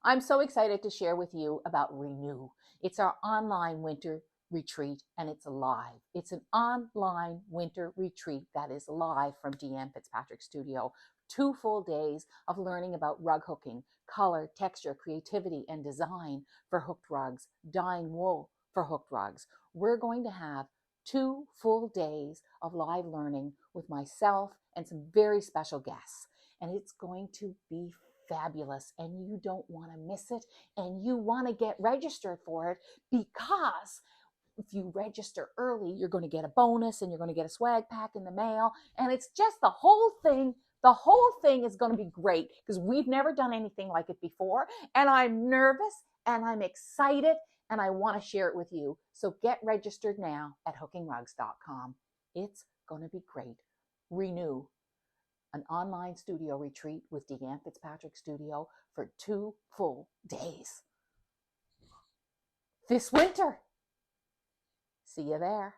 I'm so excited to share with you about Renew. It's our online winter retreat and it's live. It's an online winter retreat that is live from Deanne Fitzpatrick Studio. 2 full days of learning about rug hooking, color, texture, creativity, and design for hooked rugs, dyeing wool for hooked rugs. We're going to have 2 full days of live learning with myself and some very special guests. And it's going to be fabulous, and you don't want to miss it, and you want to get registered for it, because if you register early, you're going to get a bonus and you're going to get a swag pack in the mail, and it's just the whole thing. The whole thing is going to be great because we've never done anything like it before, and I'm nervous and I'm excited and I want to share it with you. So get registered now at hookingrugs.com. It's going to be great. Renew, an online studio retreat with Deanne Fitzpatrick Studio for 2 full days this winter. See you there.